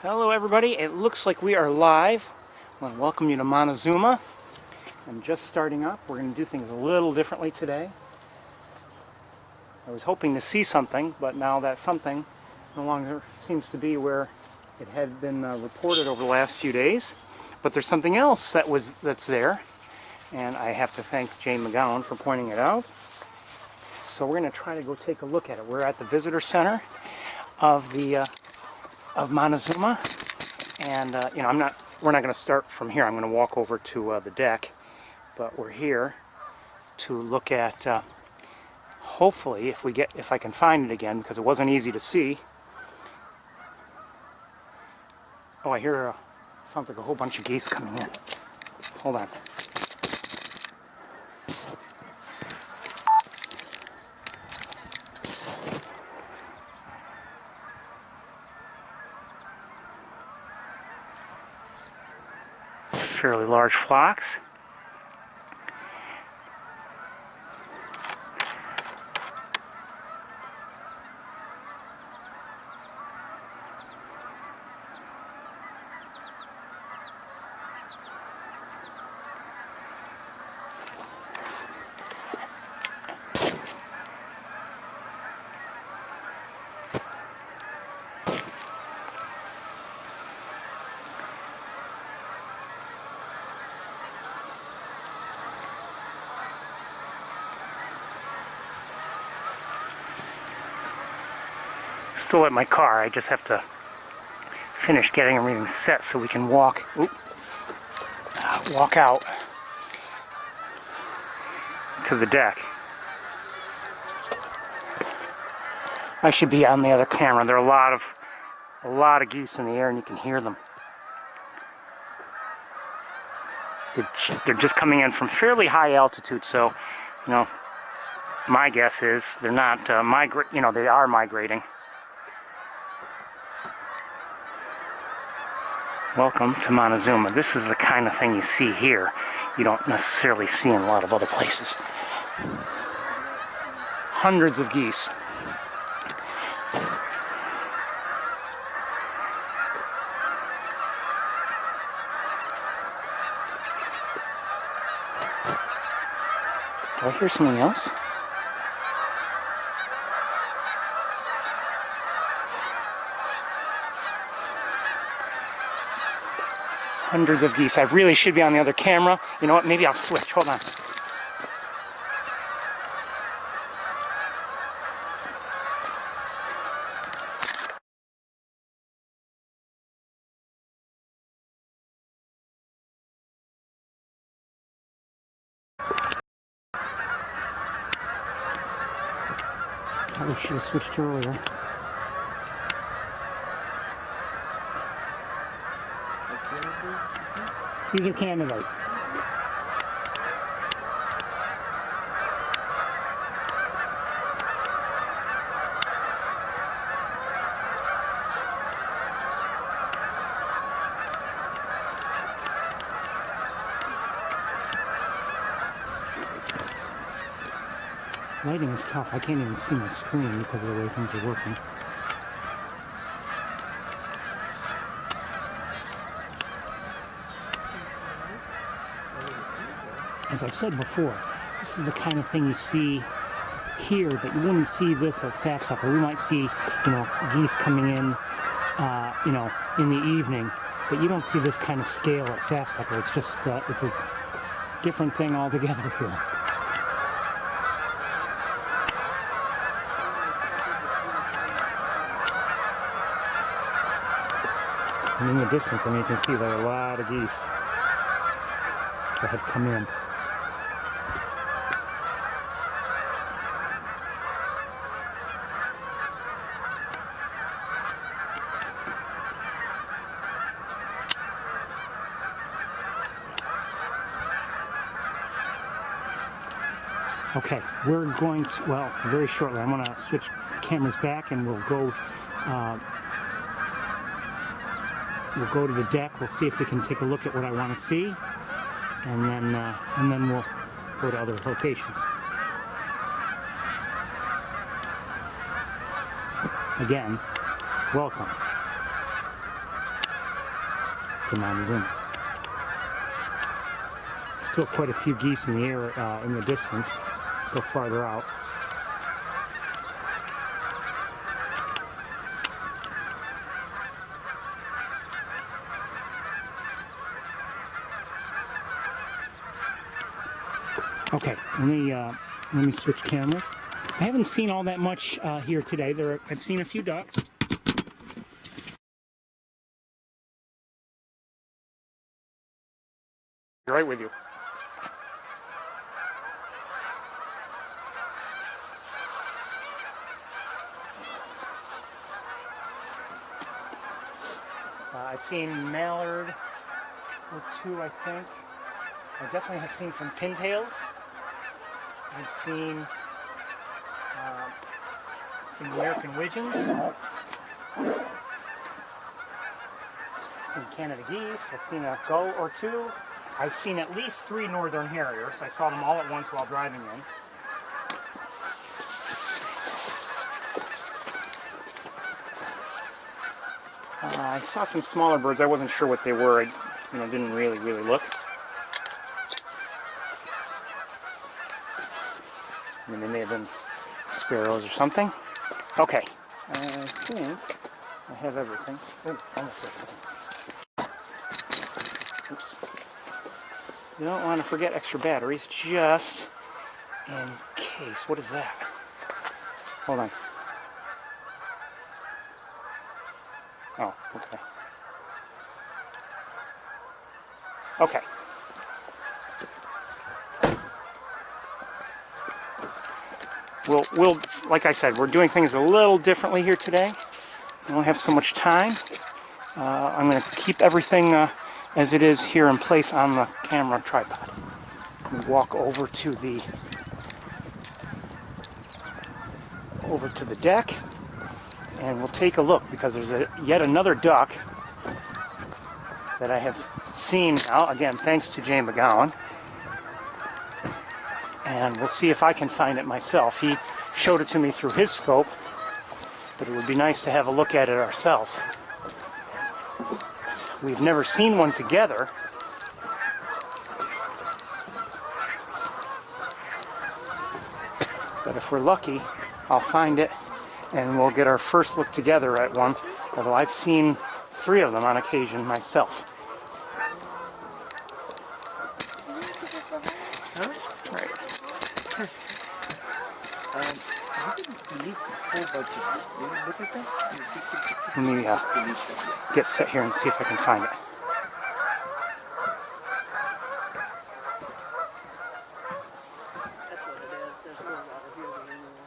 Hello everybody, it looks like we are live. I want to welcome you to Montezuma. I'm just starting up. We're going to do things a little differently today. I was hoping to see something, but now that something no longer seems to be where it had been reported over the last few days. But there's something else that's there, and I have to thank Jane McGowan for pointing it out. So we're going to try to go take a look at it. We're at the visitor center of Montezuma, and we're not going to start from here. I'm going to walk over to the deck, but we're here to look at. Hopefully, if I can find it again, because it wasn't easy to see. Oh, I hear sounds like a whole bunch of geese coming in. Hold on. Fairly large flocks. Still at my car. I just have to finish getting everything set so we can walk out to the deck. I should be on the other camera. There are a lot of geese in the air, and you can hear them. They're just coming in from fairly high altitude, so my guess is they're not they are migrating. Welcome to Montezuma. This is the kind of thing you see here. You don't necessarily see in a lot of other places. Hundreds of geese. Do I hear something else? Hundreds of geese. I really should be on the other camera. You know what? Maybe I'll switch. Hold on. Probably should have switched earlier. These are Canadas. Lighting is tough. I can't even see my screen because of the way things are working. As I've said before, this is the kind of thing you see here, but you wouldn't see this at Sapsucker. We might see, geese coming in, in the evening, but you don't see this kind of scale at Sapsucker. It's just, it's a different thing altogether here. And in the distance, you can see there are a lot of geese that have come in. Okay, we're going to, well, very shortly, I'm going to switch cameras back and we'll go to the deck. We'll see if we can take a look at what I want to see, and then we'll go to other locations. Again, welcome. to Montezuma. Still quite a few geese in the air in the distance. Let's go farther out. Okay, let me switch cameras. I haven't seen all that much here today. I've seen a few ducks. Right with you. I've seen mallard or two, I think. I definitely have seen some pintails. I've seen some American widgeons. Some Canada geese. I've seen a gull or two. I've seen at least 3 northern harriers. I saw them all at once while driving in. I saw some smaller birds. I wasn't sure what they were. I didn't really look. I mean, they may have been sparrows or something. Okay, I think I have everything. Oh, almost everything. Oops. You don't want to forget extra batteries, just in case. What is that? Hold on. Oh, okay. Okay. We'll, like I said, we're doing things a little differently here today. We don't have so much time. I'm going to keep everything as it is here in place on the camera tripod. We walk over to the deck, and we'll take a look because there's yet another duck that I have seen now. Again, thanks to Jay McGowan. And we'll see if I can find it myself. He showed it to me through his scope, but it would be nice to have a look at it ourselves. We've never seen one together. But if we're lucky, I'll find it and we'll get our first look together at one, although I've seen 3 of them on occasion myself. Let me get set here and see if I can find it. That's what it is. There's more water here than anywhere.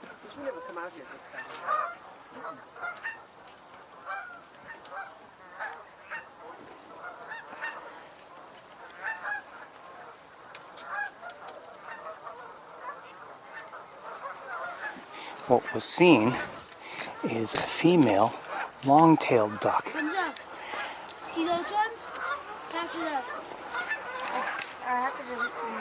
Because we never come out here this time. What was seen is a female long-tailed duck. See those ones? Capture them. I have to do it for you.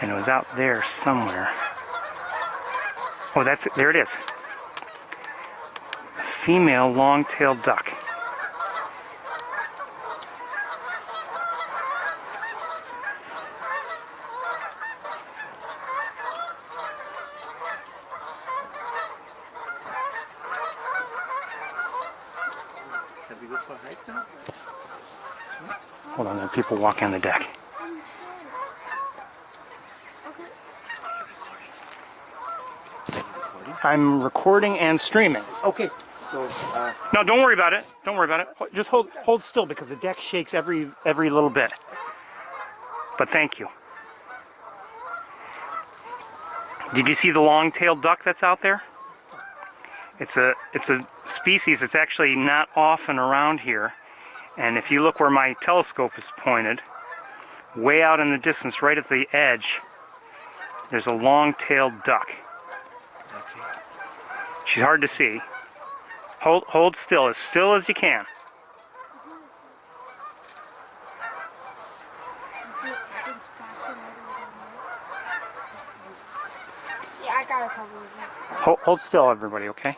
And it was out there somewhere. Oh, that's it. There it is. A female long-tailed duck. Hold on, there are people walking on the deck. I'm recording and streaming. Okay. So, No, don't worry about it. Don't worry about it. Just hold still because the deck shakes every little bit. But thank you. Did you see the long-tailed duck that's out there? It's a species that's actually not often around here. And if you look where my telescope is pointed, way out in the distance, right at the edge, there's a long-tailed duck. okay. She's hard to see. Hold still as you can. I probably will. Hold still, everybody, okay?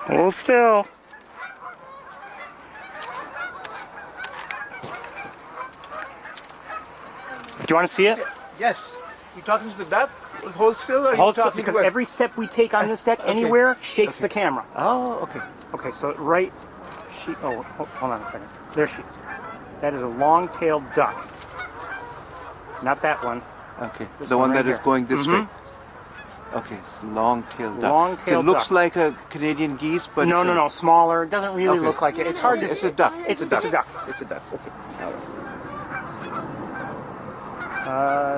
Hold still. Do you want to see it? Yes. You talking to the duck? Hold still, or Hold you still, talking because to us? every step we take on this deck anywhere shakes the camera. Oh, okay. Okay, so right, hold on a second. There she is. That is a long-tailed duck. Not that one. Okay. This The one one right that is here. going this way. Okay. Long-tailed duck. Long-tailed So it looks duck. like a Canadian geese, but No, smaller. It doesn't really Okay. look like it. It's hard to It's see. a duck. It's a duck. It's a duck. Okay.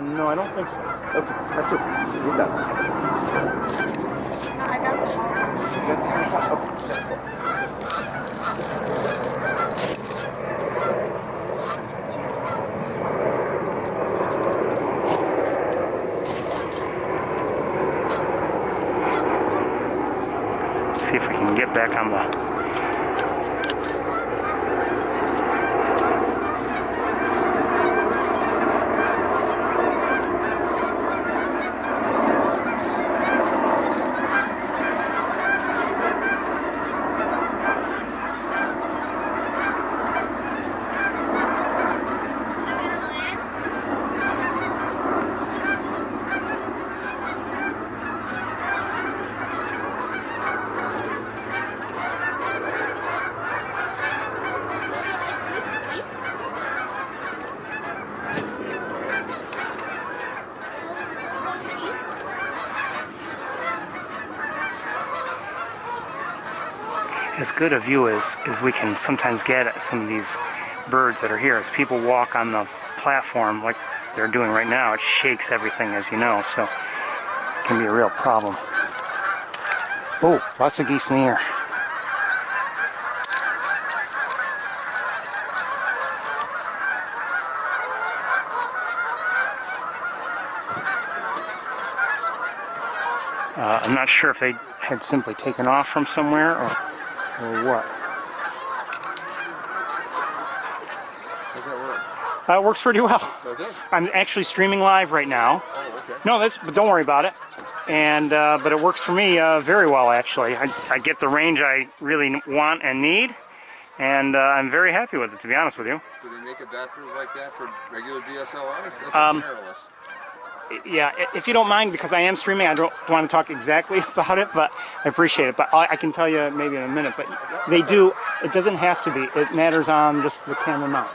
No, I don't think so. Okay. That's okay. It's a duck. No, I got the hog. Okay. Let's go. See if we can get back on the... As good a view as we can sometimes get at some of these birds that are here. As people walk on the platform like they're doing right now, it shakes everything, as you know, so it can be a real problem. Oh, lots of geese in the air. I'm not sure if they had simply taken off from somewhere or what. How's that work? It works pretty well. Does it? I'm actually streaming live right now. Oh, okay. No, but don't worry about it. And but it works for me very well, actually. I get the range I really want and need, and I'm very happy with it, to be honest with you. Do they make adapters like that for regular DSLRs? That's mirrorless. Yeah, if you don't mind, because I am streaming, I don't want to talk exactly about it, but I appreciate it. But I can tell you maybe in a minute. But they do. It doesn't have to be. It matters on just the camera mount.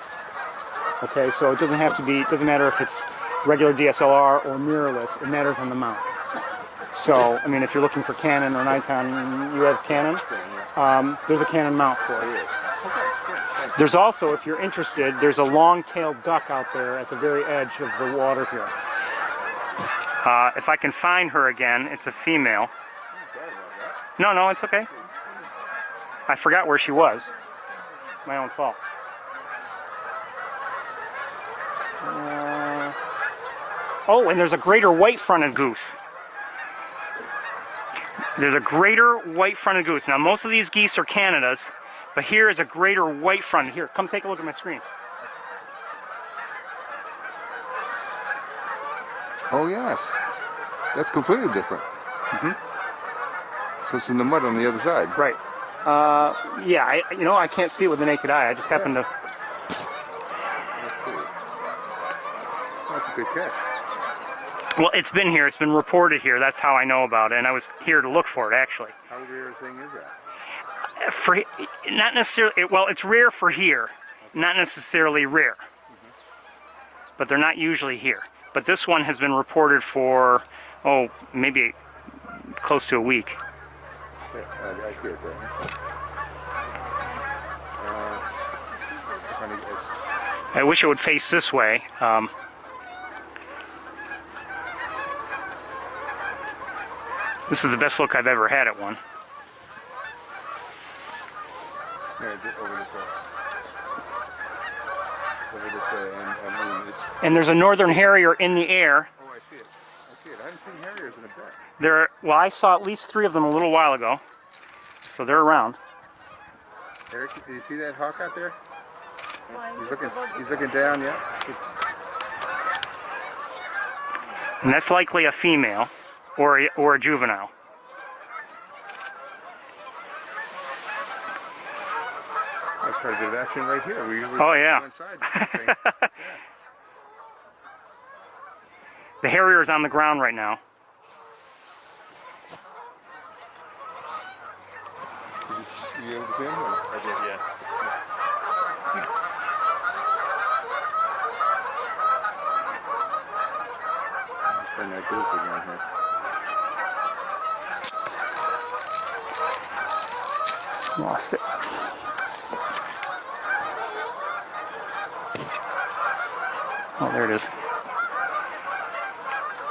Okay, so it doesn't have to be. It doesn't matter if it's regular DSLR or mirrorless. It matters on the mount. So, I mean, if you're looking for Canon or Nikon, you have Canon. There's a Canon mount for it. There's also, if you're interested, there's a long-tailed duck out there at the very edge of the water here. If I can find her again, it's a female. No, it's okay. I forgot where she was. My own fault. Oh, and there's a greater white-fronted goose. There's a greater white-fronted goose. Now, most of these geese are Canadas, but here is a greater white-fronted. Here, come take a look at my screen. Oh, yes. That's completely different. So it's in the mud on the other side. Right. Yeah, I can't see it with the naked eye. I just happen to... That's cool. That's a good catch. Well, it's been here. It's been reported here. That's how I know about it. And I was here to look for it, actually. How rare a thing is that? For not necessarily. Well, it's rare for here, not necessarily rare. But they're not usually here. But this one has been reported for maybe close to a week. Yeah, I see it there. I wish it would face this way. This is the best look I've ever had at one. Yeah, over this way. Over this way, and I mean, it's... And there's a northern harrier in the air. Oh, I see it. I see it. I haven't seen harriers in a bit. Well, I saw at least 3 of them a little while ago. So they're around. Eric, do you see that hawk out there? He's looking down, yeah. And that's likely a female or a juvenile. That's quite a bit of action right here. Oh, yeah. Inside this thing. Yeah. The harrier is on the ground right now. You able to see him? I did, yeah. Turn that goose again here. Lost it. Oh, there it is.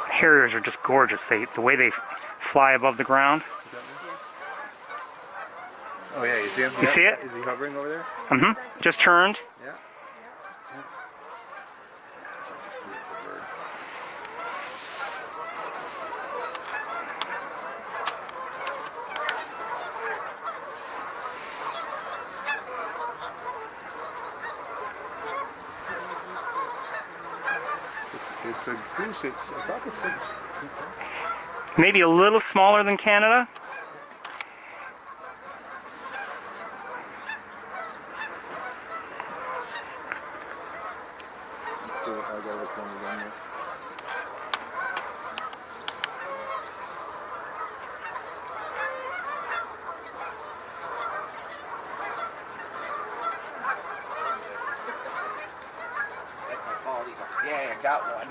Harriers are just gorgeous. The way they fly above the ground. Oh yeah, you see him? You see it? Is he hovering over there? Mm-hmm. Just turned. Yeah. It's a goose. It's about the same. Maybe a little smaller than Canada. I got look one again there. Yeah, I got one.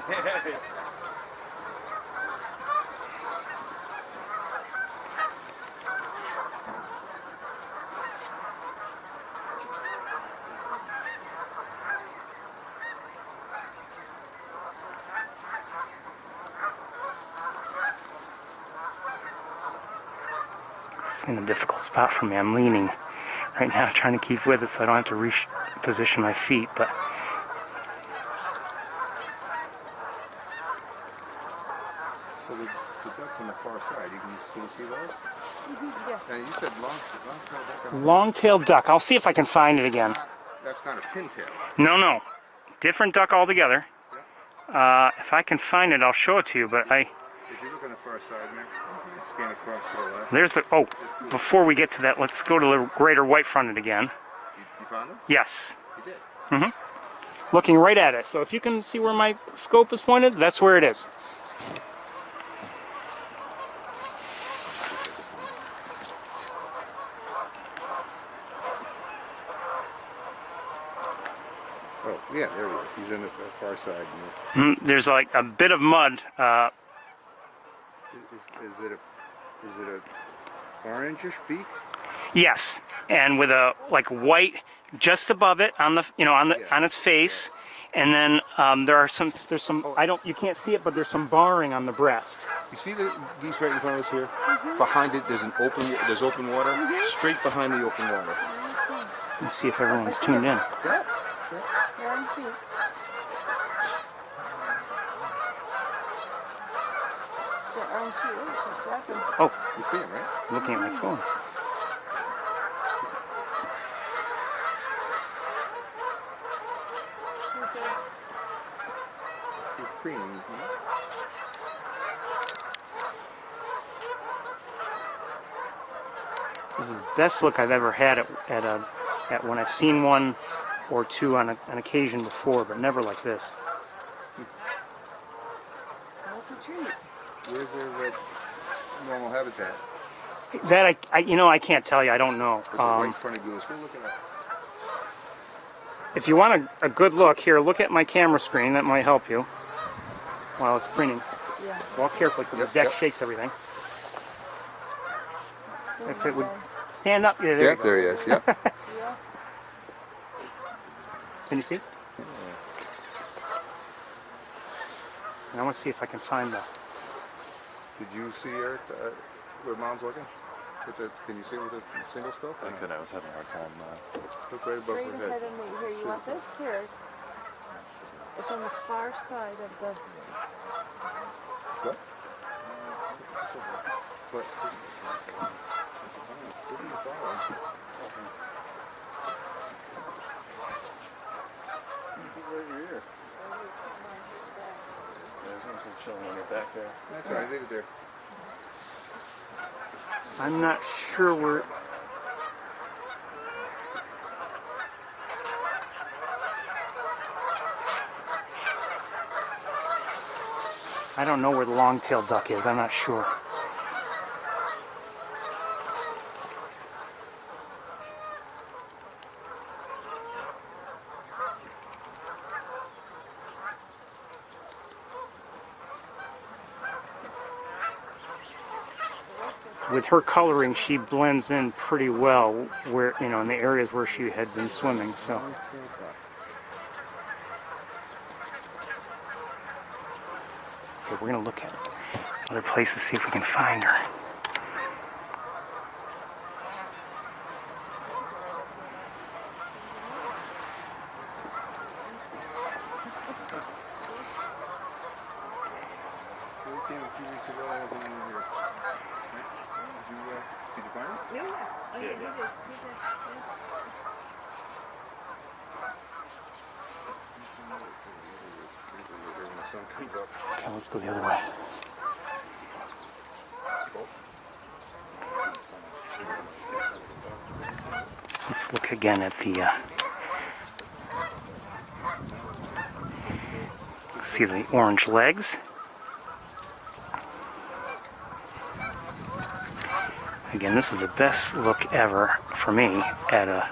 It's in a difficult spot for me. I'm leaning right now, trying to keep with it so I don't have to reposition my feet. But So the ducks on the far side, you can still see those? Yeah. And you said long-tailed duck. long-tailed duck. I'll see if I can find it again. That's not a pintail. No. Different duck altogether. If I can find it, I'll show it to you. But If you look on the far side, man, scan across to the left. there's the... Oh, before we get to that, let's go to the greater white-fronted again. You found them? Yes. You did. Looking right at it. So if you can see where my scope is pointed, that's where it is. Oh, yeah, there he is. He's in the far side. There's like a bit of mud. Is it a orangish beak? Yes, and with a like white just above it on the on its face, and then there's some you can't see it, but there's some barring on the breast. You see the geese right in front of us here? Behind it, there's open water. Straight behind the open water. Let's see if everyone's tuned in. Yeah. They're on feet. They're on feet. Oh, she's flapping. Oh, You see him, right? I'm looking at my phone. He's preening. This is the best look I've ever had at when I've seen one or two on an occasion before, but never like this. Multi-tree. Where's their normal habitat? That I can't tell you. I don't know. It's a white-fronted goose. We'll look it up. If you want a good look, here, look at my camera screen. That might help you while it's printing. Yeah. Walk carefully because Yep, the deck yep. shakes everything. If it would stand up, yeah, there Yeah, you go. there he is. Yep. Yeah. Can you see? And I want to see if I can find the. Did you see Eric where Mom's looking? Can you see with a single scope? I couldn't. I was having a hard time. Look right above Right her ahead head. of me. Here, you want this? Here. It's on the far side of the... What? What? Right here. There's some chilling when you're back there. That's all right. Leave it there. I'm not sure where. I don't know where the long-tailed duck is. I'm not sure. With her coloring, she blends in pretty well where, in the areas where she had been swimming, so. Okay, we're gonna look at other places, see if we can find her. We came a few weeks ago. I wasn't even here. Did you find it? Yeah. Oh, yeah, you did. You did. When the sun comes up. Okay, let's go the other way. Let's look again at the, see the orange legs. Again, this is the best look ever for me at a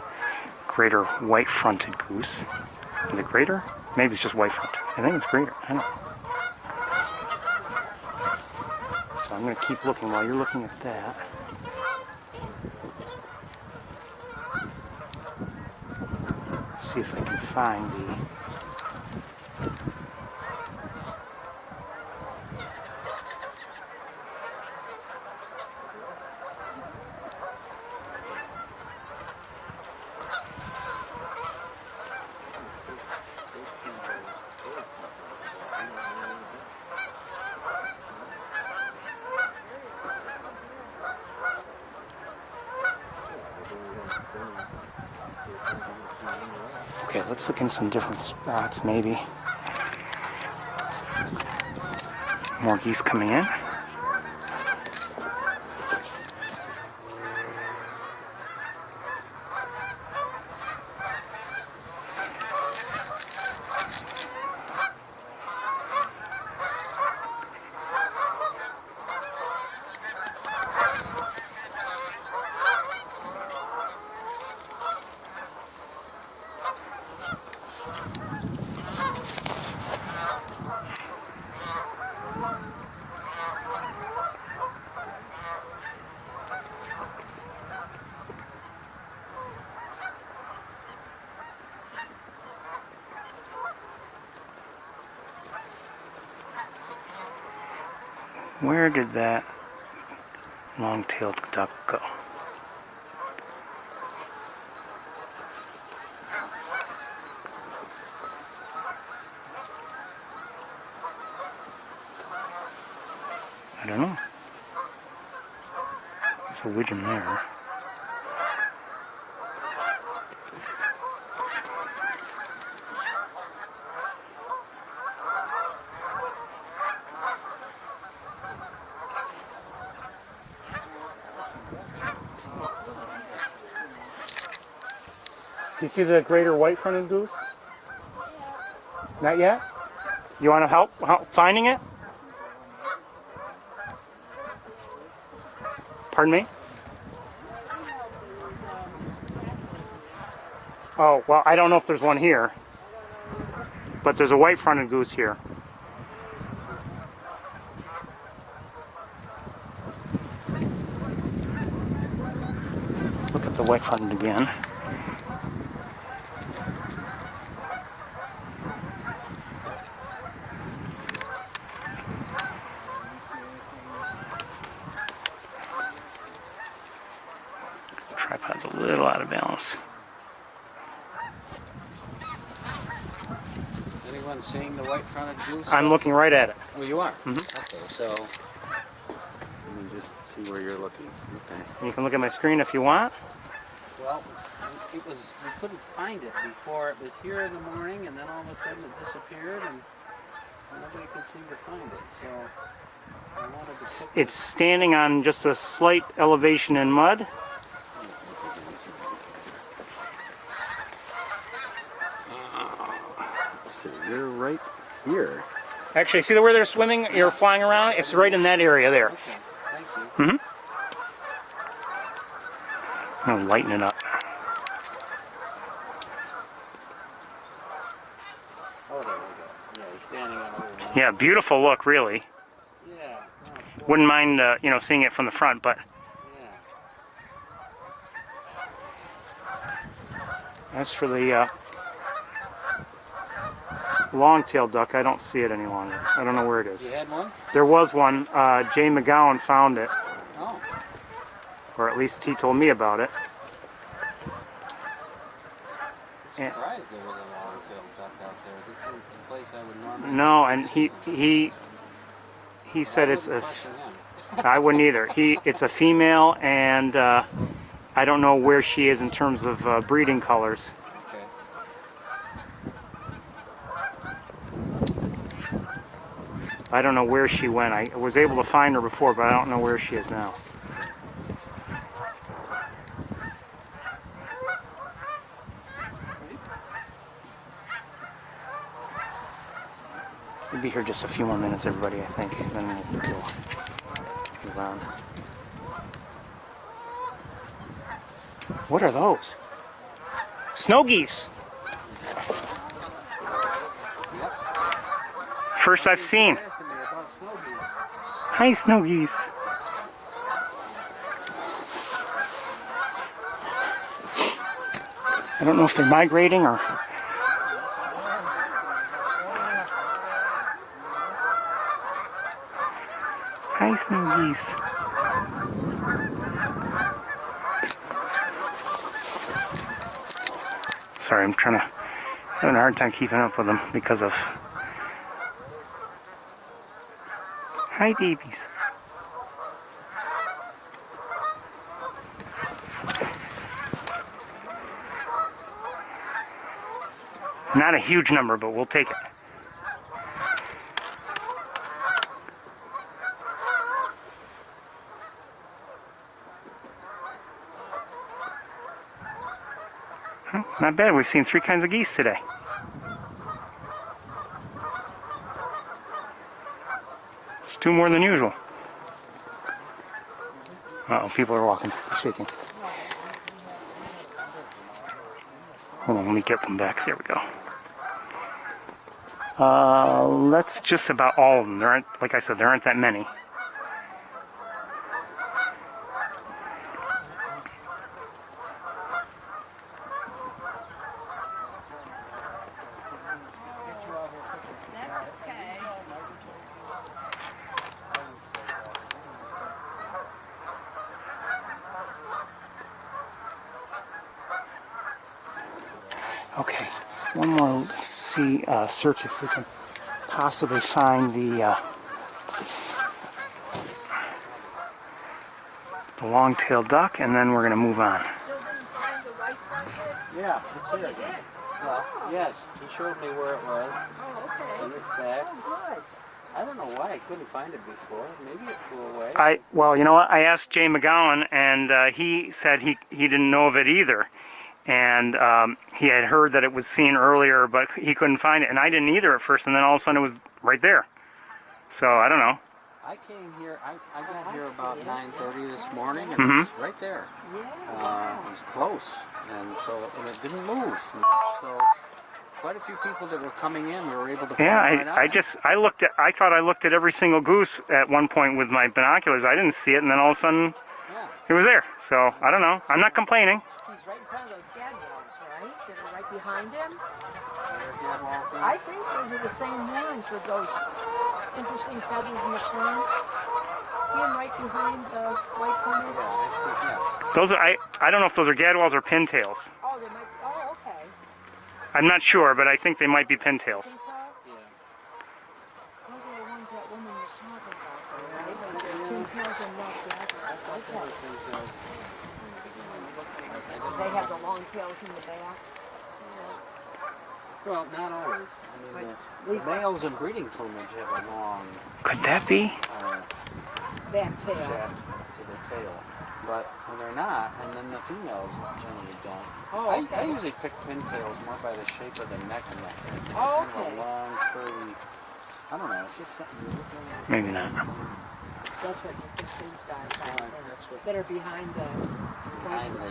greater white-fronted goose. Is it greater? Maybe it's just white-fronted. I think it's greater. I don't know. So I'm going to keep looking while you're looking at that. See if I can find the... Okay, let's look in some different spots, maybe. More geese coming in. Where did that long-tailed duck go? I don't know. It's a widgeon there. Do you see the greater white-fronted goose? Not yet? You want to help finding it? Pardon me? Oh, well, I don't know if there's one here. But there's a white-fronted goose here. Let's look at the white-fronted again. Tripod's a little out of balance. Anyone seeing the white-fronted goose? I'm looking right at it. Oh, you are? Mhm. Okay, so let me just see where you're looking. Okay. You can look at my screen if you want. Well, we couldn't find it before. It was here in the morning, and then all of a sudden it disappeared, and nobody could seem to find it. So I wanted to put It's standing on just a slight elevation in mud. Let's see, you're right here. Actually, see where they're swimming? You're flying around? It's right in that area there. Okay, thank you. I'm gonna lighten it up. Oh, there we go. Yeah, he's standing on a little mountain. Yeah, beautiful look, really. Yeah. Oh, cool. Wouldn't mind, seeing it from the front, but Yeah. as for the long-tailed duck, I don't see it any longer. I don't know where it is. You had one? There was one. Jay McGowan found it, Oh. or at least he told me about it. And, Surprised there was a long-tailed duck out there. This isn't the place I would normally. no, and he said it's a. I wouldn't either. It's a female, and I don't know where she is in terms of breeding colors. Okay. I don't know where she went. I was able to find her before, but I don't know where she is now. We'll be here just a few more minutes, everybody, I think. Then we'll move on. What are those? Snow geese. First I've seen. Asking me about snow geese. Hi, snow geese. I don't know if they're migrating or... Hi, snow geese. Sorry, I'm having a hard time keeping up with them because of... Hi, babies. Not a huge number, but we'll take it. Well, not bad. We've seen 3 kinds of geese today. It's 2 more than usual. Uh-oh, people are walking, shaking. Hold on, let me get them back. There we go. That's just about all of them. There aren't, like I said, there aren't that many. Okay, one more. Let's see. Search if we can possibly find the long-tailed duck, and then we're going to move on. Yeah, it's here. Well, yes, he showed me where it was. Oh, okay. And it's back. Oh, good. I don't know why I couldn't find it before. Maybe it flew away. Well, you know what? I asked Jay McGowan, and he said he didn't know of it either. And he had heard that it was seen earlier, but he couldn't find it. And I didn't either at first, and then all of a sudden it was right there. So, I don't know. I came here, I got here about 9:30 this morning, and Mhm. it was right there. It was close, and it didn't move. So quite a few people that were coming in, we were able to point right out. I thought I looked at every single goose at one point with my binoculars. I didn't see it, and then all of a sudden Yeah. it was there. So I don't know. I'm not complaining. He's right in front of those gadwalls, right? That are right behind him. I I think those are the same ones with those interesting feathers in the front. See him right behind the white plumage? Yeah, I see, yeah. Those are I don't know if those are gadwalls or pintails. Oh, they might. Oh, okay. I'm not sure, but I think they might be pintails. Think so? Yeah. Those are the ones that woman was talking about, though, right? Pintails and not gadwalls. Okay. Because they have the long tails in the back. Well, not always. I mean, the males in breeding plumage have a long Could that be? Back tail. shaft to the tail. But when they're not, and then the females generally don't. Oh, I okay. usually pick pintails more by the shape of the neck and the head. They're Oh, kind of okay. a long, curly. I don't know. It's just something you look at. Maybe not. That's what you think these guys are. That's what That are behind the. behind the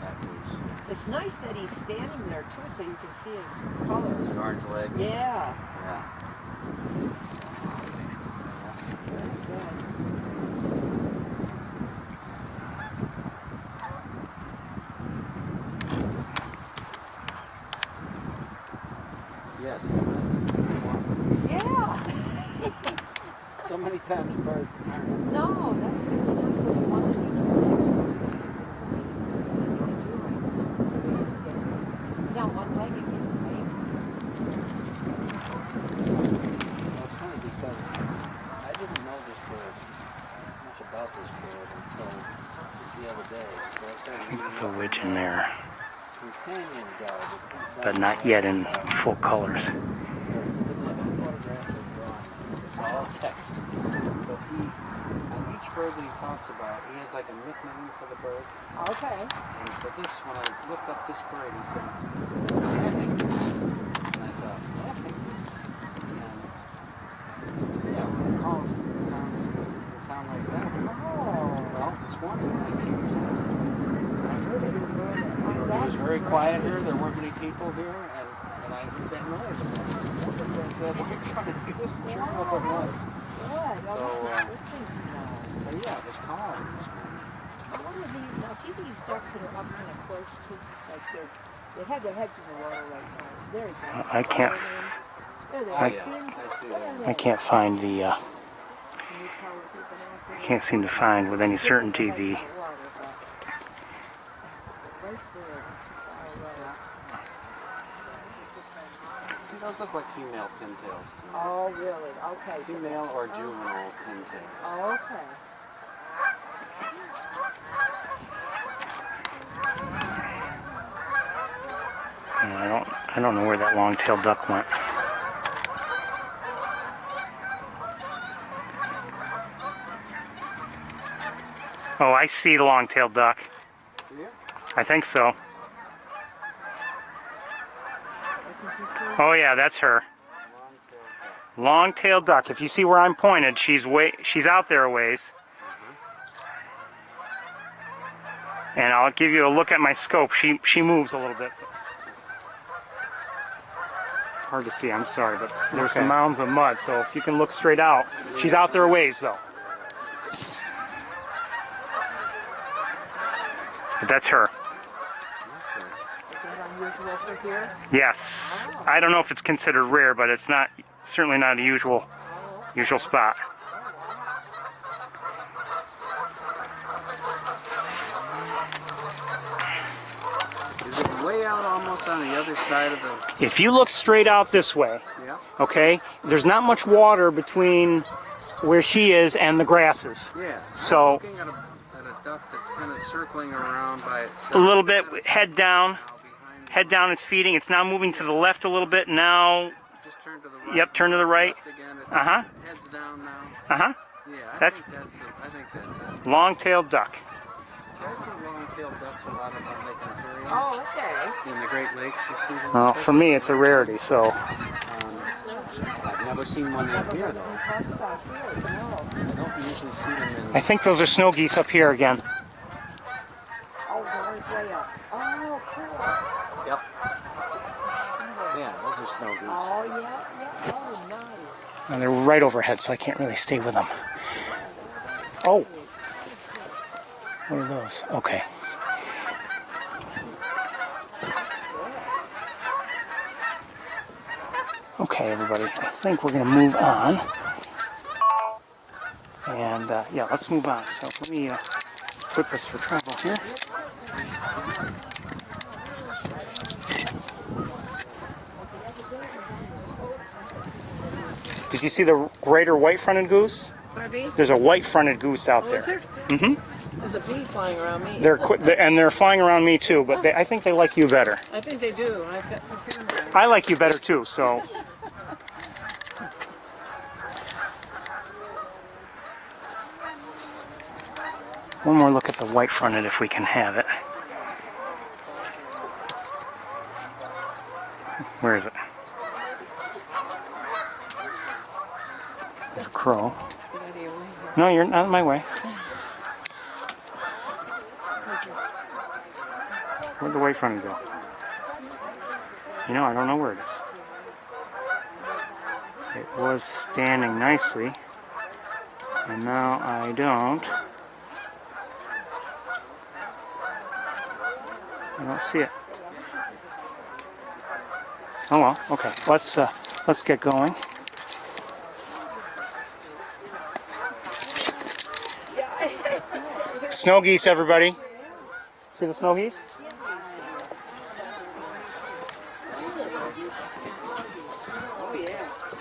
that goose. It's nice that he's standing there too, so you can see his colors. The orange legs. Yeah. Yeah. Very good. Yes, this is Yeah. so many times birds aren't. No, that's really nice. So you want to be he's on one leg again, right? Well, it's funny because I didn't know this bird, much about this bird until just the other day. So I started reading There's a up widge on in there, companion guide. but not yet in full colors. It doesn't have any photograph or drawing. It's all text. But on each bird that he talks about, he has like a nickname for the bird. Okay. And for this, when I looked up this bird, he said it's laughing goose. And I thought, laughing goose? And he said, yeah, when it calls, it can sound like that. Oh. Well, this morning when I came in, I heard it. It was very quiet here. There weren't many people here, and I heard that noise. And I wonder if that's that white-fronted goose. And sure enough, it was. Good. So, Good thing to know. So yeah, it was calm this morning. What are these? Now, see these ducks that are up kind of close to, like they have their heads in the water right now. Very good. I can't. There they Oh are. yeah, See 'em? I see What are that. they? I can't find the. Can you tell with your binoculars? Can't seem to find with any certainty the. Right there, See, those look like female pintails to me. oh, really? Okay. so- Female or juvenile pintails. Oh, okay. I don't know where that long-tailed duck went. Oh, I see the long-tailed duck. Do you? I think so. Oh yeah, that's her. Long-tailed duck. Long-tailed duck. If you see where I'm pointed, she's out there a ways. And I'll give you a look at my scope. She moves a little bit. Hard to see, I'm sorry, but there's some mounds of mud, so if you can look straight out. She's out there a ways though. But that's her. Is that unusual for here? Yes. I don't know if it's considered rare, but it's not, certainly not a usual spot. Is it way out almost on the other side of the... If you look straight out this way, Yeah? okay, there's not much water between where she is and the grasses. Yeah. So- I'm looking at a duck that's kind of circling around by itself. A little bit, It's head down. now behind- Head down, it's feeding. It's now moving to the left a little bit. Now, Just turn to the right. Yep, turn to the right. Left again. It's Uh-huh. Heads down now. uh-huh, Yeah, That's- I think that's it. long-tailed duck. So I see long-tailed ducks a lot up on Lake Ontario. Oh, okay. In the Great Lakes, you see them. Well, for me, it's a rarity, so. I've never seen one in here, though. Talk about here, no. usually see them in. I think those are snow geese up here again. Oh, the one's way up. Oh, cool. Yep. Yeah, those are snow geese. Oh, yeah. Oh, nice. And they're right overhead, so I can't really stay with them. Oh! What are those? Okay. Okay, everybody, I think we're going to move on. And, yeah, let's move on. So let me equip us for travel here. Did you see the greater white-fronted goose? Barbie? There's a white-fronted goose out there. Is there? Mm-hmm. There's a bee flying around me. They're flying around me too, but I think they like you better. I think they do. I've got perfume on. I like you better too, so. One more look at the white-fronted if we can have it. Where is it? There's a crow. No, you're not in my way. Where'd the white-fronted go? You know, I don't know where it is. It was standing nicely, and now I don't. I don't see it. Oh well, okay. Let's get going. Snow geese, everybody. See the snow geese?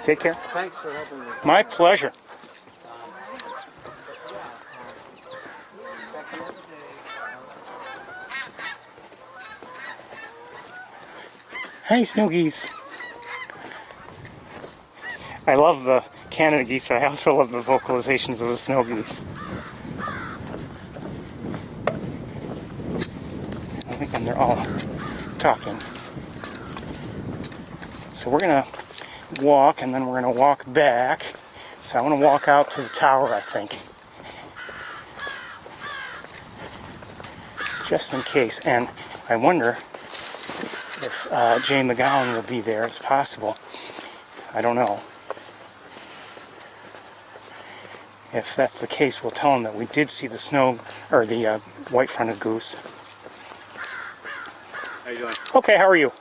Take care. Thanks for helping me. My pleasure. Hey, snow geese. I love the Canada geese, but I also love the vocalizations of the snow geese. I think they're all talking. So we're gonna walk, and then we're gonna walk back. So I want to walk out to the tower, I think, just in case. And I wonder if Jay McGowan will be there. It's possible. I don't know. If that's the case, we'll tell him that we did see the snow, or the white-fronted goose. How you doing? Okay, how are you?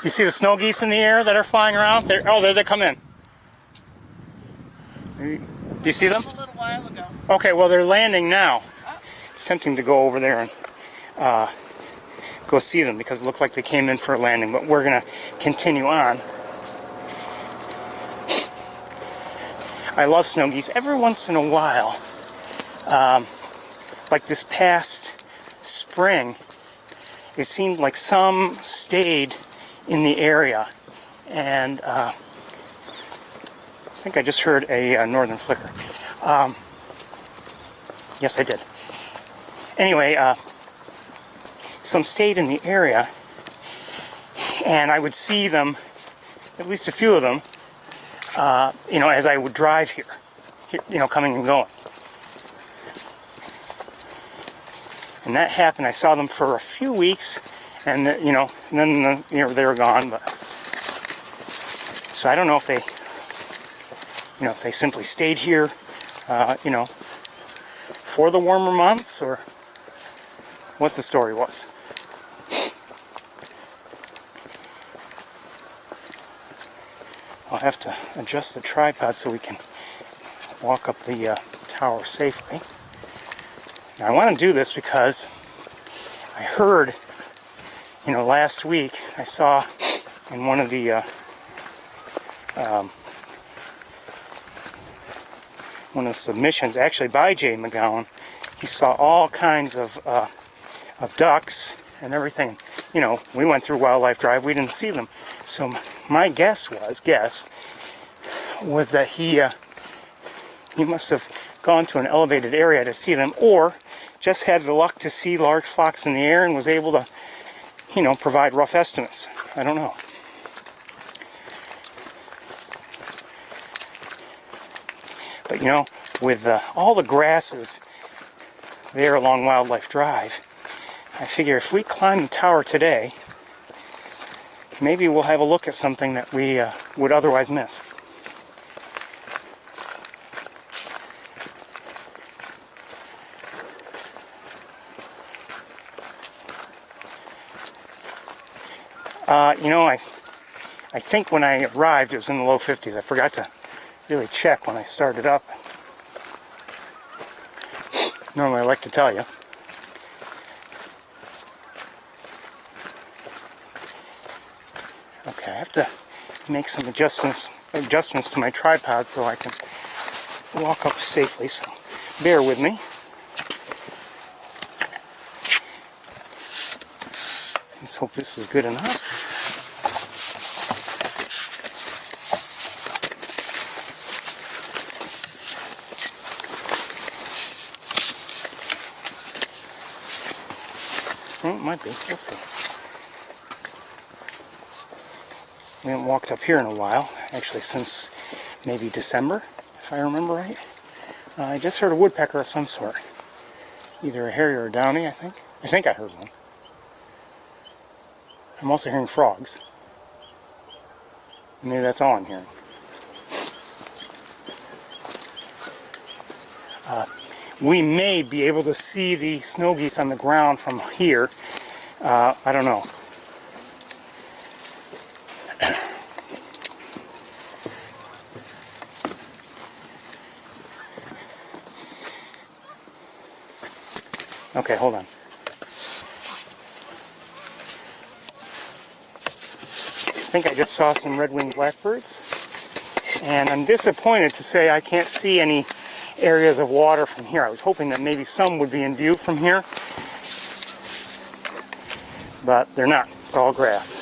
You see the snow geese in the air that are flying around? There they come in. Do you see them? A little while ago. Okay, well they're landing now. It's tempting to go over there and go see them because it looked like they came in for a landing, but we're going to continue on. I love snow geese. Every once in a while, like this past spring, it seemed like some stayed in the area, and I think I just heard a northern flicker. Yes, I did. Anyway, some stayed in the area, and I would see them, at least a few of them, you know, as I would drive here, you know, coming and going. And that happened. I saw them for a few weeks, and you know, and then you know, they were gone. But so I don't know if they, you know, if they simply stayed here, you know, for the warmer months, or what the story was. I'll have to adjust the tripod so we can walk up the tower safely. Now, I want to do this because I heard, you know, last week I saw in one of the submissions, actually by Jay McGowan, he saw all kinds of ducks and everything. You know, we went through Wildlife Drive, we didn't see them. So my guess was that he must have gone to an elevated area to see them, or just had the luck to see large flocks in the air and was able to, you know, provide rough estimates. I don't know. But you know, with all the grasses there along Wildlife Drive, I figure if we climb the tower today, maybe we'll have a look at something that we would otherwise miss. You know, I think when I arrived it was in the low 50s. I forgot to really check when I started up. Normally I like to tell you. Okay, I have to make some adjustments to my tripod so I can walk up safely, so bear with me. Let's hope this is good enough. Well, it might be. We'll see. We haven't walked up here in a while, actually since maybe December, if I remember right. I just heard a woodpecker of some sort. Either a hairy or a downy, I think. I think I heard one. I'm also hearing frogs. Maybe that's all I'm hearing. We may be able to see the snow geese on the ground from here. I don't know. Okay, hold on. I think I just saw some red-winged blackbirds. And I'm disappointed to say I can't see any areas of water from here. I was hoping that maybe some would be in view from here. But they're not. It's all grass.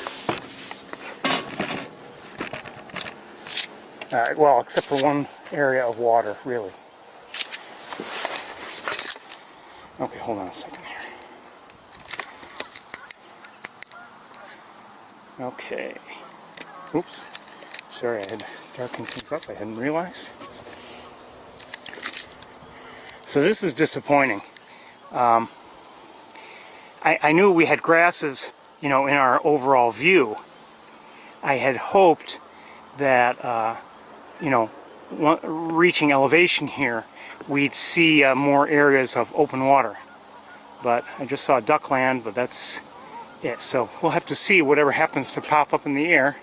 Well, except for one area of water, really. Okay, hold on a second here. Okay. Oops. Sorry, I had darkened things up. I hadn't realized. So this is disappointing. I knew we had grasses, you know, in our overall view. I had hoped that, you know, reaching elevation here, we'd see more areas of open water. But I just saw duckland, but that's it. So we'll have to see whatever happens to pop up in the air.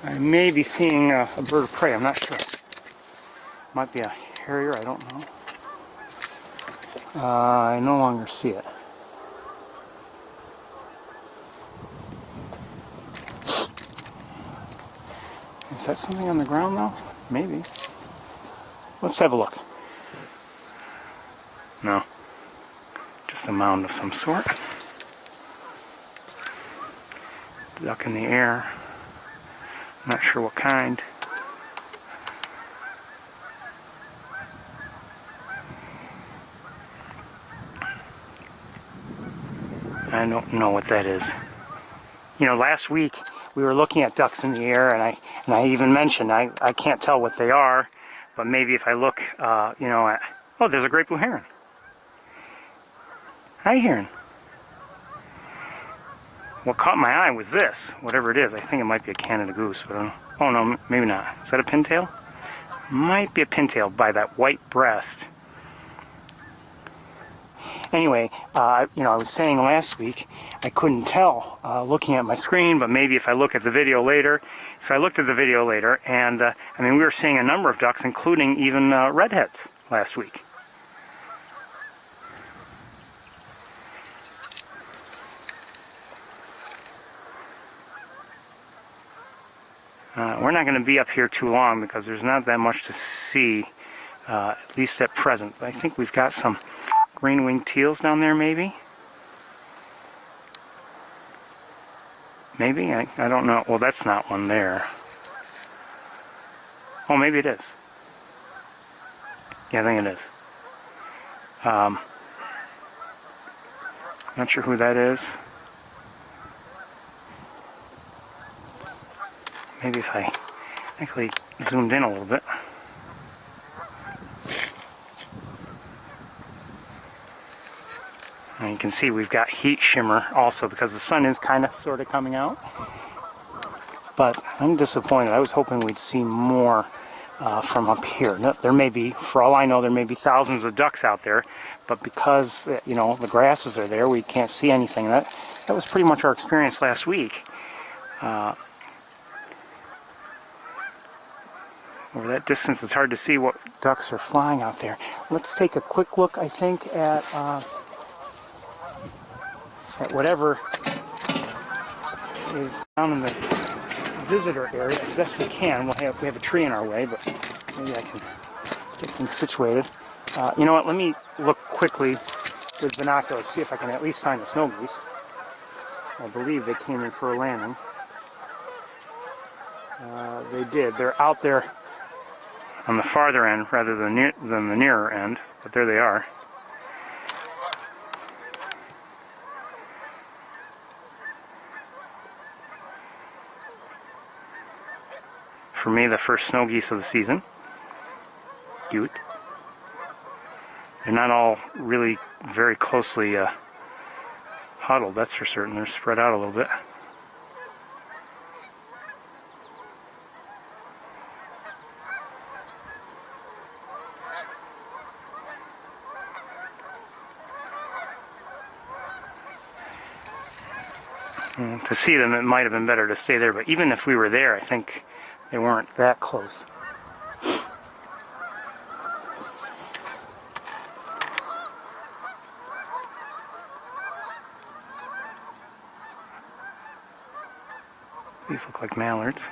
I may be seeing a bird of prey, I'm not sure. Might be a harrier, I don't know. I no longer see it. Is that something on the ground though? Maybe. Let's have a look. No. Just a mound of some sort. Duck in the air. Not sure what kind. I don't know what that is. You know, last week we were looking at ducks in the air, and I even mentioned I can't tell what they are, but maybe if I look, you know, at, oh, there's a great blue heron. Hi, heron. What caught my eye was this, whatever it is. I think it might be a Canada goose, but I don't know. Oh no, maybe not. Is that a pintail? Might be a pintail by that white breast. Anyway, you know, I was saying last week I couldn't tell looking at my screen, but maybe if I look at the video later. So I looked at the video later, and I mean, we were seeing a number of ducks, including even redheads last week. We're not going to be up here too long because there's not that much to see, at least at present. I think we've got some green-winged teals down there, maybe? Maybe? I don't know. Well, that's not one there. Oh, maybe it is. Yeah, I think it is. Not sure who that is. Maybe if I actually zoomed in a little bit. can see we've got heat shimmer also because the sun is kind of sort of coming out. But I'm disappointed. I was hoping we'd see more from up here. There may be, for all I know, there may be thousands of ducks out there, but because you know, the grasses are there, we can't see anything. That was pretty much our experience last week. Over that distance, it's hard to see what ducks are flying out there. Let's take a quick look, I think, at whatever is down in the visitor area as best we can. We have a tree in our way, but maybe I can get things situated. You know what? Let me look quickly with binoculars, see if I can at least find the snow geese. I believe they came in for a landing. They did. They're out there on the farther end rather than the nearer end, but there they are. For me, the first snow geese of the season. Cute. They're not all really very closely huddled, that's for certain. They're spread out a little bit. To see them, it might have been better to stay there, but even if we were there, I think they weren't that close. These look like mallards.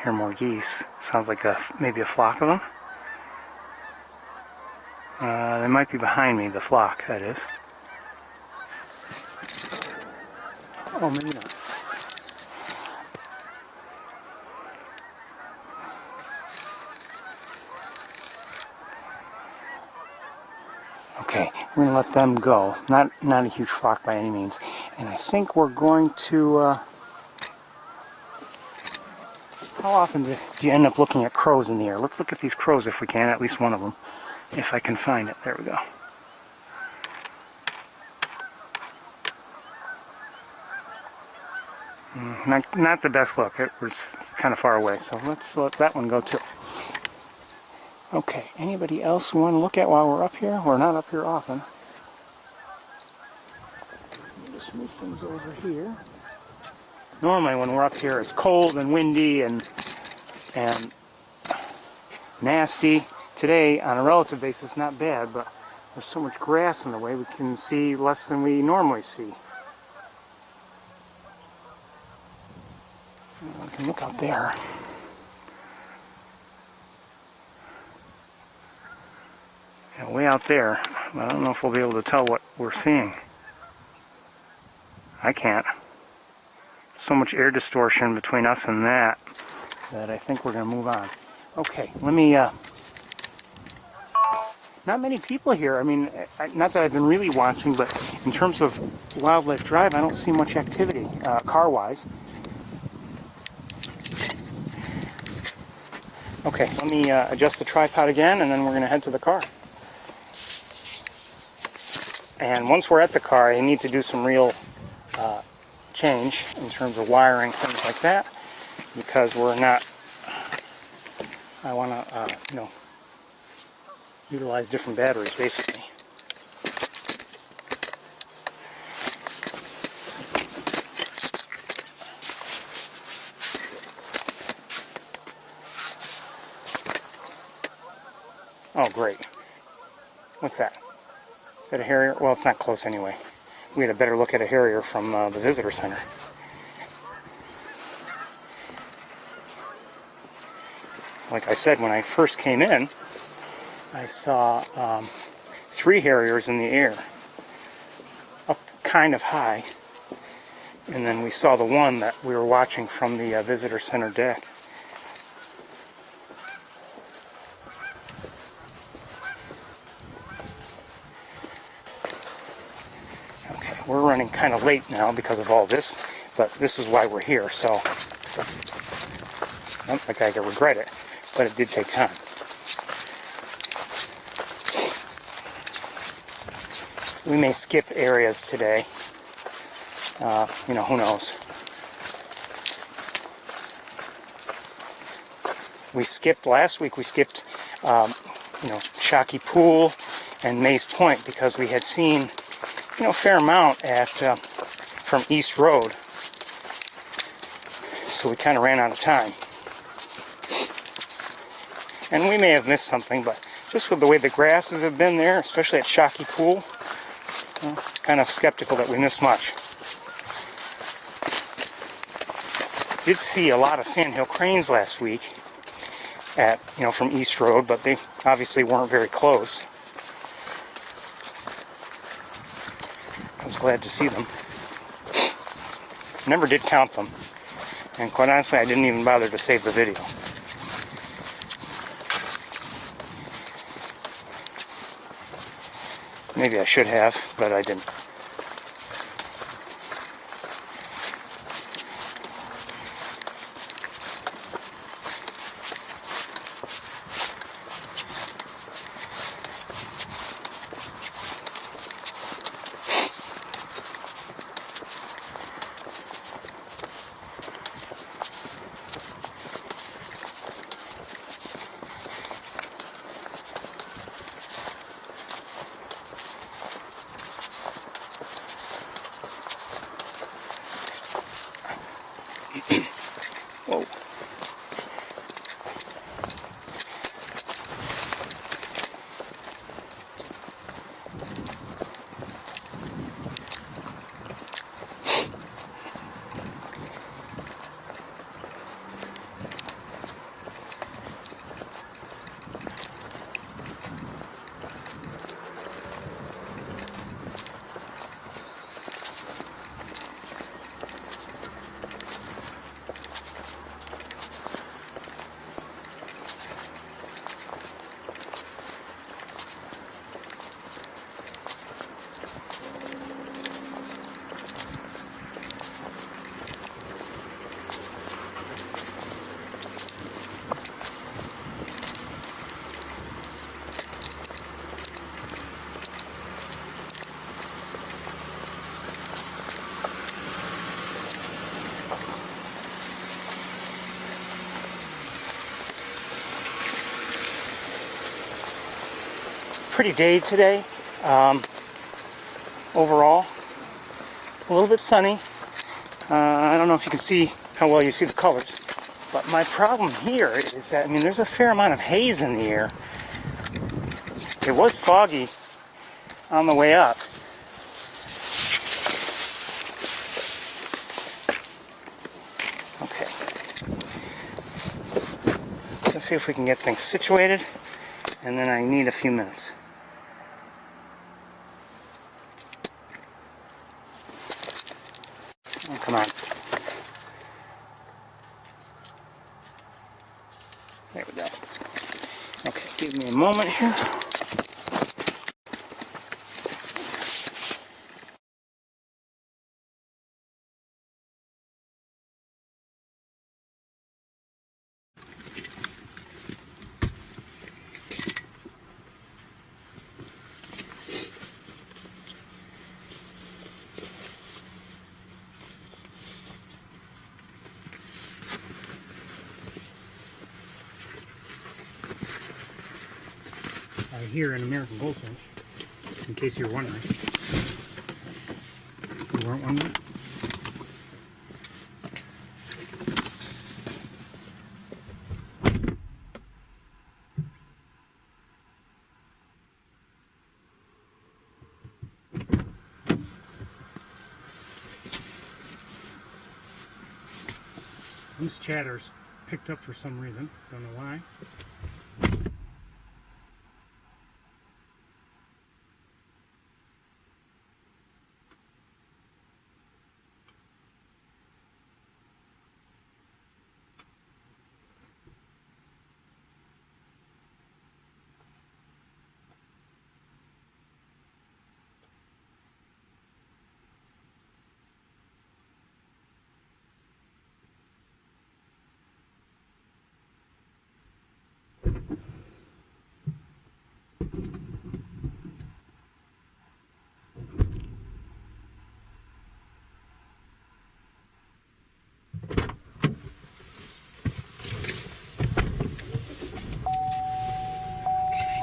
Hear more geese. Sounds like maybe a flock of them. They might be behind me, the flock, that is. Oh, maybe not. Okay, we're going to let them go. Not a huge flock by any means. And I think we're going to... How often do you end up looking at crows in the air? Let's look at these crows if we can, at least one of them. If I can find it. There we go. Not the best look. It was kind of far away, so let's let that one go too. Okay, anybody else want to look at while we're up here? We're not up here often. Let me just move things over here. Normally when we're up here it's cold and windy and nasty. Today, on a relative basis, not bad, but there's so much grass in the way we can see less than we normally see. We can look out there. Yeah, way out there. I don't know if we'll be able to tell what we're seeing. I can't. So much air distortion between us and that I think we're going to move on. Okay, let me... Not many people here. I mean, not that I've been really watching, but in terms of Wildlife Drive, I don't see much activity, car-wise. Okay, let me adjust the tripod again, and then we're going to head to the car. And once we're at the car, I need to do some real change in terms of wiring, things like that, because we're not... I want to, you know, utilize different batteries, basically. Oh, great. What's that? Is that a Harrier? Well, it's not close anyway. We had a better look at a Harrier from the visitor center. like I said, when I first came in, I saw 3 harriers in the air, up kind of high. And then we saw the one that we were watching from the visitor center deck. Okay, we're running kind of late now because of all this, but this is why we're here, so I don't think I can regret it, but it did take time. We may skip areas today. You know, who knows? We skipped last week. We skipped, you know, Shockey Pool and Maze Point because we had seen, you know, a fair amount at from East Road. So we kind of ran out of time. And we may have missed something, but just with the way the grasses have been there, especially at Shockey Pool, kind of skeptical that we missed much. Did see a lot of sandhill cranes last week at, you know, from East Road, but they obviously weren't very close. I was glad to see them. Never did count them, and quite honestly, I didn't even bother to save the video. Maybe I should have, but I didn't. Whoa. Pretty day today. Overall, a little bit sunny. I don't know if you can see how well you see the colors, but my problem here is that, I mean, there's a fair amount of haze in the air. It was foggy on the way up. Okay. Let's see if we can get things situated, and then I need a few minutes. Oh, come on. There we go. Okay, give me a moment here. Here an American goldfinch, in case you were wondering. You weren't wondering? Loose chatters picked up for some reason. Don't know why.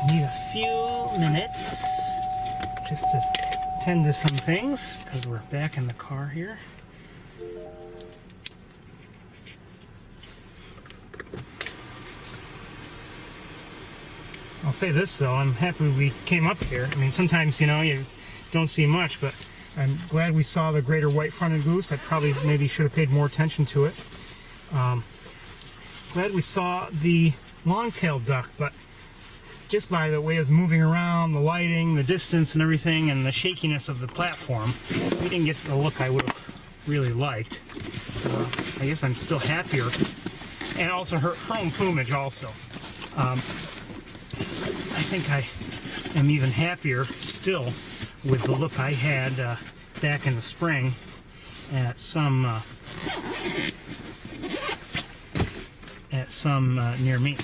Need a few minutes just to tend to some things because we're back in the car here. I'll say this though, I'm happy we came up here. I mean, sometimes, you know, you don't see much, but I'm glad we saw the greater white-fronted goose. I probably maybe should have paid more attention to it. Glad we saw the long-tailed duck, but just by the way it was moving around, the lighting, the distance and everything, and the shakiness of the platform, we didn't get the look I would have really liked. I guess I'm still happier. And also her own plumage also. I think I am even happier still with the look I had back in the spring at some near me.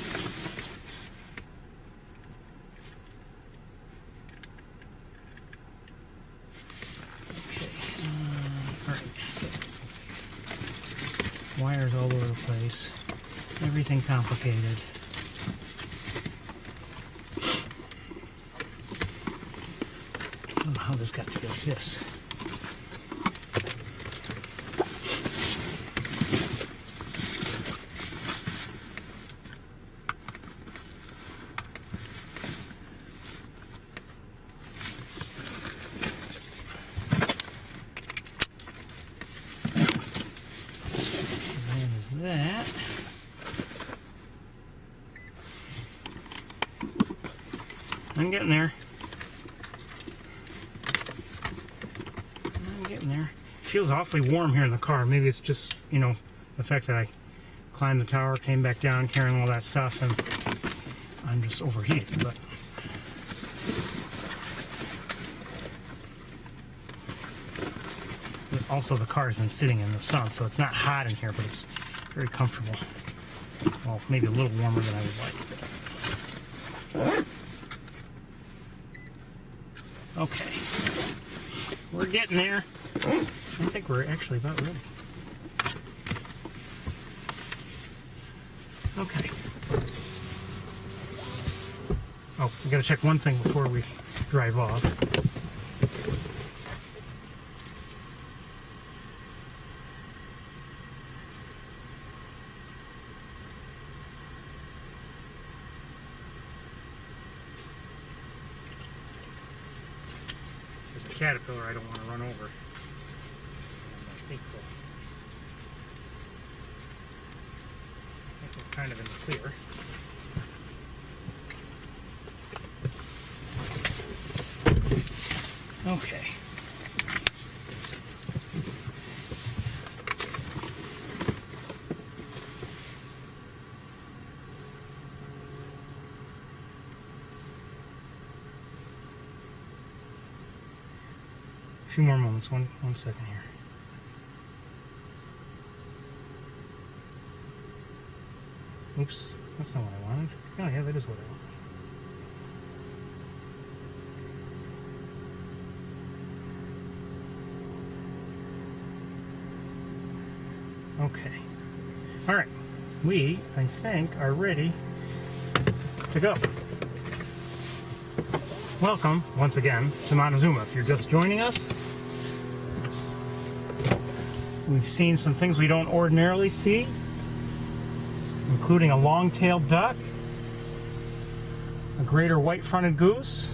Wires all over the place. Everything complicated. I don't know how this got to be like this. That. I'm getting there. Feels awfully warm here in the car. Maybe it's just, you know, the fact that I climbed the tower, came back down carrying all that stuff, and I'm just overheated. But also the car's been sitting in the sun, so it's not hot in here, but it's very comfortable. Well, maybe a little warmer than I would like. Okay. We're getting there. I think we're actually about ready. Okay. Oh, we gotta check one thing before we drive off. Caterpillar I don't want to run over. I think we're kind of in the clear. Okay. A few more moments, one second here. Oops, that's not what I wanted. Oh yeah, that is what I want. Okay. Alright. We, I think, are ready to go. Welcome, once again, to Montezuma. If you're just joining us, we've seen some things we don't ordinarily see, including a long-tailed duck, a greater white-fronted goose,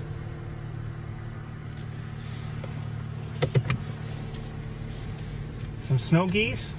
some snow geese,